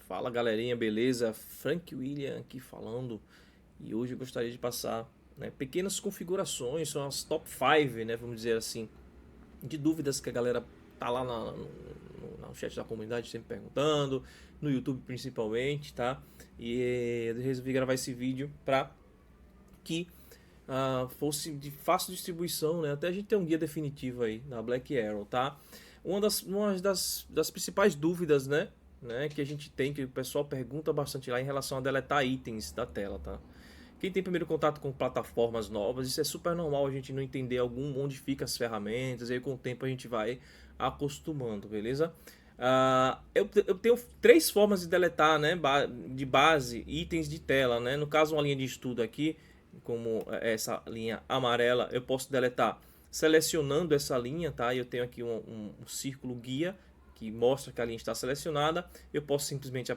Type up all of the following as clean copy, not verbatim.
Fala galerinha, beleza? Frank William aqui falando e hoje eu gostaria de passar, pequenas configurações, são as top 5, né, vamos dizer assim, de dúvidas que a galera tá lá no chat da comunidade sempre perguntando, no YouTube principalmente, tá? E eu resolvi gravar esse vídeo para que fosse de fácil distribuição, né? Até a gente ter um guia definitivo aí na Black Arrow, tá? Uma das principais dúvidas, né, que a gente tem, que o pessoal pergunta bastante lá em relação a deletar itens da tela, tá? Quem tem primeiro contato com plataformas novas, isso é super normal a gente não entender onde fica as ferramentas, e aí com o tempo a gente vai acostumando, beleza? Eu tenho três formas de deletar, né, de base, itens de tela, né? No caso, uma linha de estudo aqui, como essa linha amarela, eu posso deletar selecionando essa linha, tá? Eu tenho aqui um círculo guia que mostra que a linha está selecionada. Eu posso simplesmente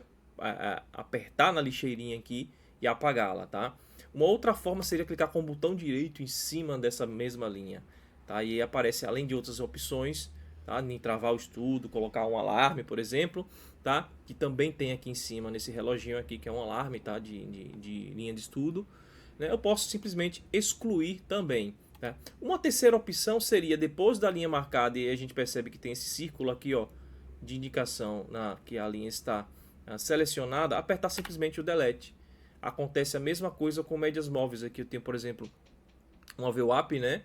apertar na lixeirinha aqui e apagá-la, tá? Uma outra forma seria clicar com o botão direito em cima dessa mesma linha, tá? E aí aparece, além de outras opções, tá? Em travar o estudo, colocar um alarme, por exemplo, tá? Que também tem aqui em cima nesse reloginho aqui, que é um alarme, tá? De linha de estudo, né? Eu posso simplesmente excluir também, tá? Uma terceira opção seria, depois da linha marcada, e a gente percebe que tem esse círculo aqui, ó, de indicação que a linha está selecionada, apertar simplesmente o delete. Acontece a mesma coisa com médias móveis. Aqui eu tenho, por exemplo, uma VWAP, né,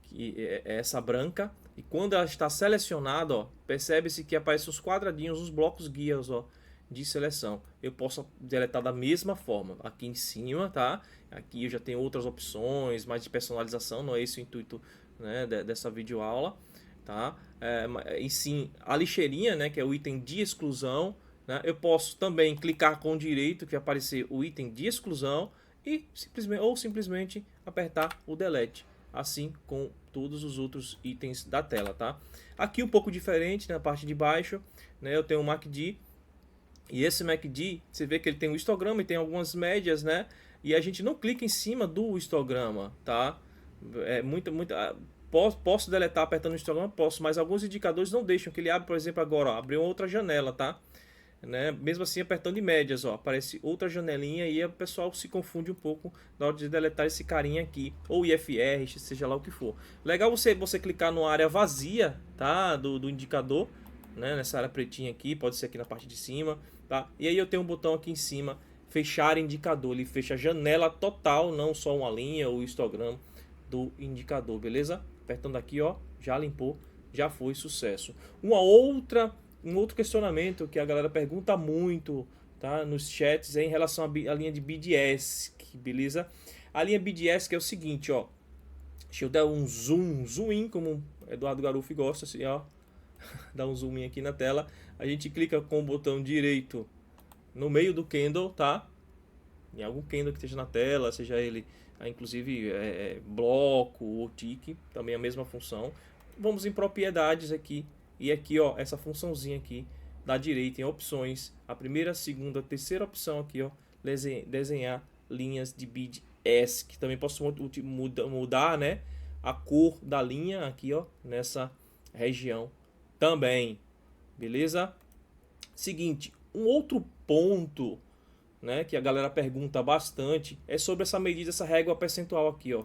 que é essa branca, e quando ela está selecionada, ó, percebe-se que aparecem os quadradinhos, os blocos guias, ó, de seleção. Eu posso deletar da mesma forma, aqui em cima, tá? Aqui eu já tenho outras opções, mais de personalização, não é esse o intuito, né, dessa videoaula, tá? E sim, a lixeirinha, né, que é o item de exclusão, né? Eu posso também clicar com o direito, que vai aparecer o item de exclusão, e simplesmente apertar o delete, assim com todos os outros itens da tela, tá? Aqui um pouco diferente, na parte de baixo, né, eu tenho um MACD, e esse MACD, você vê que ele tem um histograma e tem algumas médias, né? E a gente não clica em cima do histograma, tá? Posso deletar apertando o histograma? Posso, mas alguns indicadores não deixam, que ele abre, por exemplo, agora, ó, abriu outra janela, tá? Né? Mesmo assim, apertando em médias, ó, aparece outra janelinha e o pessoal se confunde um pouco na hora de deletar esse carinha aqui, ou IFR, seja lá o que for. Legal você clicar na área vazia, tá? Do indicador, né? Nessa área pretinha aqui, pode ser aqui na parte de cima, tá? E aí eu tenho um botão aqui em cima, fechar indicador, ele fecha a janela total, não só uma linha ou histograma do indicador, beleza? Apertando aqui, ó, já limpou, já foi sucesso. Um outro questionamento que a galera pergunta muito, tá, nos chats é em relação à linha de BDS, beleza? A linha BDS que é o seguinte, ó. Deixa eu dar um zoom in, como o Eduardo Garuffi gosta, assim, ó. Dá um zoom in aqui na tela. A gente clica com o botão direito no meio do candle, tá? Em algum candle que esteja na tela, seja ele, inclusive, bloco ou tique, também a mesma função. Vamos em propriedades aqui. E aqui, ó, essa funçãozinha aqui da direita em opções, a primeira, segunda, terceira opção aqui, ó, desenhar linhas de BDS, que também posso mudar, né, a cor da linha aqui, ó, nessa região também, beleza? Seguinte, um outro ponto, né, que a galera pergunta bastante é sobre essa medida, essa régua percentual aqui, ó,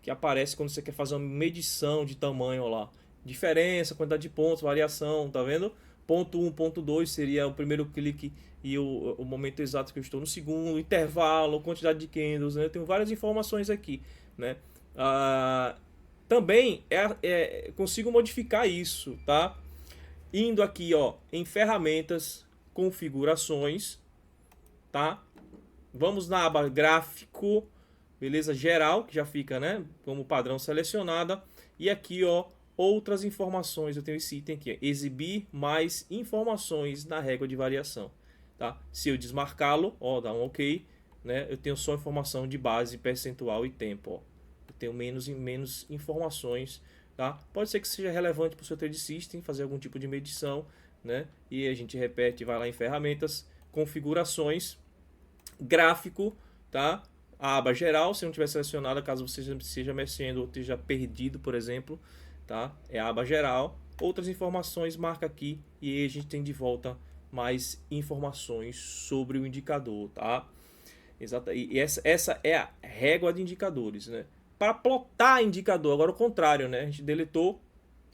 que aparece quando você quer fazer uma medição de tamanho, ó lá. Diferença, quantidade de pontos, variação, tá vendo? Ponto 1, ponto 2 seria o primeiro clique e o momento exato que eu estou no segundo, intervalo, quantidade de candles, né? Eu tenho várias informações aqui, né? Também consigo modificar isso, tá? Indo aqui, ó, em ferramentas, configurações, tá? Vamos na aba gráfico, beleza? Geral, que já fica, né, como padrão selecionada. E aqui, ó, outras informações. Eu tenho esse item aqui, ó, exibir mais informações na régua de variação, tá? Se eu desmarcá-lo, ó, dá um OK, né? Eu tenho só informação de base, percentual e tempo, ó. Eu tenho menos informações, tá? Pode ser que seja relevante para o seu trade system, fazer algum tipo de medição, né? E a gente repete, vai lá em ferramentas, configurações, gráfico, tá? A aba geral, se não tiver selecionada, caso você esteja mexendo ou esteja perdido, por exemplo, tá? É a aba geral. Outras informações, marca aqui e aí a gente tem de volta mais informações sobre o indicador, tá? Exato. E essa é a régua de indicadores, né? Para plotar indicador, agora o contrário, né? A gente deletou,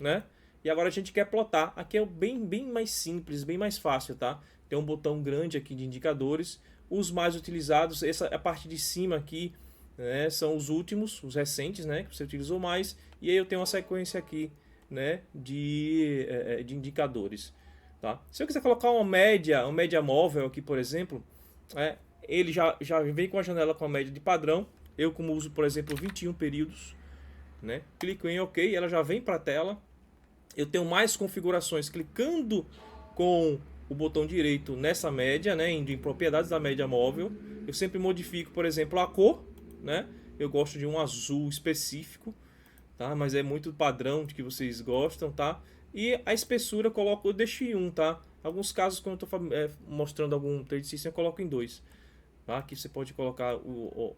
né? E agora a gente quer plotar. Aqui é bem mais simples, bem mais fácil, tá? Tem um botão grande aqui de indicadores. Os mais utilizados, essa a parte de cima aqui, né? São os últimos, os recentes, né? Que você utilizou mais. E aí eu tenho uma sequência aqui, né? De indicadores, tá? Se eu quiser colocar uma média móvel aqui, por exemplo, é, ele já vem com a janela com a média de padrão. Eu, como uso, por exemplo, 21 períodos, né? Clico em OK, ela já vem para a tela. Eu tenho mais configurações clicando com o botão direito nessa média, né? Indo em propriedades da média móvel. Eu sempre modifico, por exemplo, a cor, né? Eu gosto de um azul específico, tá? Mas é muito padrão de que vocês gostam, tá? E a espessura eu deixo em 1, tá? Alguns casos, quando eu estou mostrando algum trade system, eu coloco em 2. Tá? Aqui você pode colocar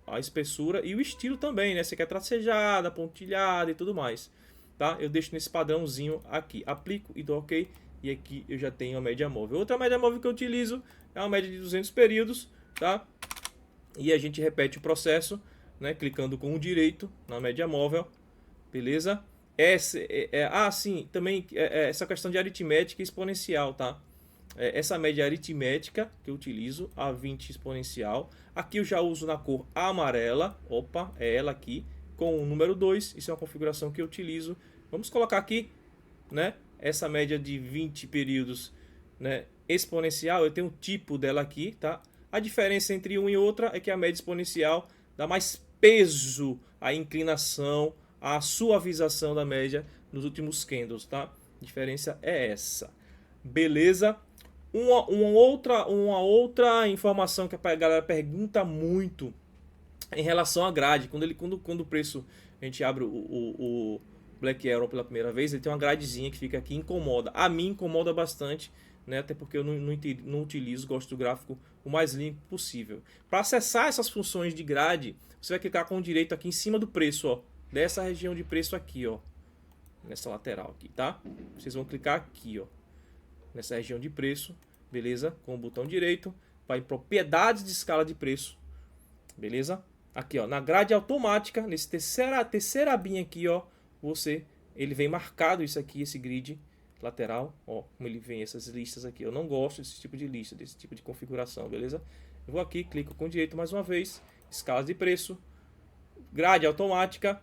a espessura e o estilo também, né? Você quer tracejada, pontilhada e tudo mais, tá? Eu deixo nesse padrãozinho aqui, aplico e dou OK, e aqui eu já tenho a média móvel. Outra média móvel que eu utilizo é uma média de 200 períodos, tá? E a gente repete o processo, né? Clicando com o direito na média móvel, beleza? Sim, também essa questão de aritmética exponencial, tá? Essa média aritmética que eu utilizo, a 20 exponencial. Aqui eu já uso na cor amarela. Opa, é ela aqui, com o número 2. Isso é uma configuração que eu utilizo. Vamos colocar aqui, né? Essa média de 20 períodos, né? Exponencial, eu tenho o tipo dela aqui, tá? A diferença entre uma e outra é que a média exponencial dá mais peso à inclinação, à suavização da média nos últimos candles, tá? A diferença é essa. Beleza? Uma outra informação que a galera pergunta muito em relação à grade. Quando o preço, a gente abre o Black Arrow pela primeira vez, ele tem uma gradezinha que fica aqui, incomoda. A mim incomoda bastante, né? Até porque eu não utilizo, gosto do gráfico o mais limpo possível. Para acessar essas funções de grade, você vai clicar com o direito aqui em cima do preço, ó, dessa região de preço aqui, ó, nessa lateral aqui, tá? Vocês vão clicar aqui, ó, nessa região de preço, beleza? Com o botão direito, vai em propriedades de escala de preço, beleza? Aqui, ó, na grade automática, nesse terceira abinha aqui, ó, ele vem marcado isso aqui, esse grid lateral, ó, como ele vem essas listas aqui. Eu não gosto desse tipo de lista, desse tipo de configuração, beleza? Eu vou aqui, clico com direito mais uma vez, escala de preço, grade automática,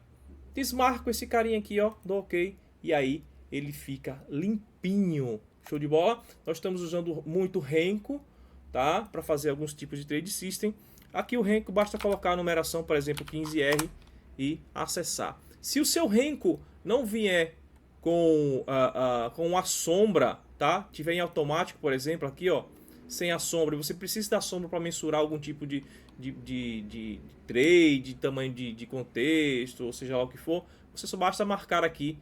desmarco esse carinha aqui, ó, dou OK, e aí ele fica limpinho. Show de bola? Nós estamos usando muito Renko, tá? Para fazer alguns tipos de trade system. Aqui o Renko basta colocar a numeração, por exemplo, 15R e acessar. Se o seu Renko não vier com a sombra, tá? Tiver em automático, por exemplo, aqui, ó, sem a sombra, você precisa da sombra para mensurar algum tipo de trade, tamanho de contexto, ou seja lá o que for, você só basta marcar aqui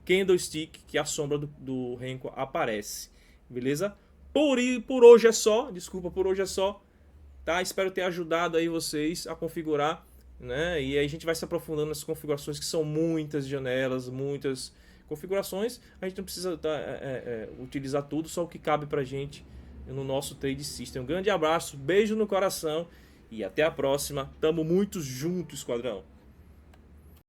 candlestick, que a sombra do Renko aparece, beleza? Por hoje é só, desculpa, por hoje é só, tá? Espero ter ajudado aí vocês a configurar, né? E aí a gente vai se aprofundando nessas configurações, que são muitas janelas, muitas configurações. A gente não precisa utilizar tudo, só o que cabe pra gente no nosso trade system. Um grande abraço, beijo no coração e até a próxima. Tamo muito junto, esquadrão.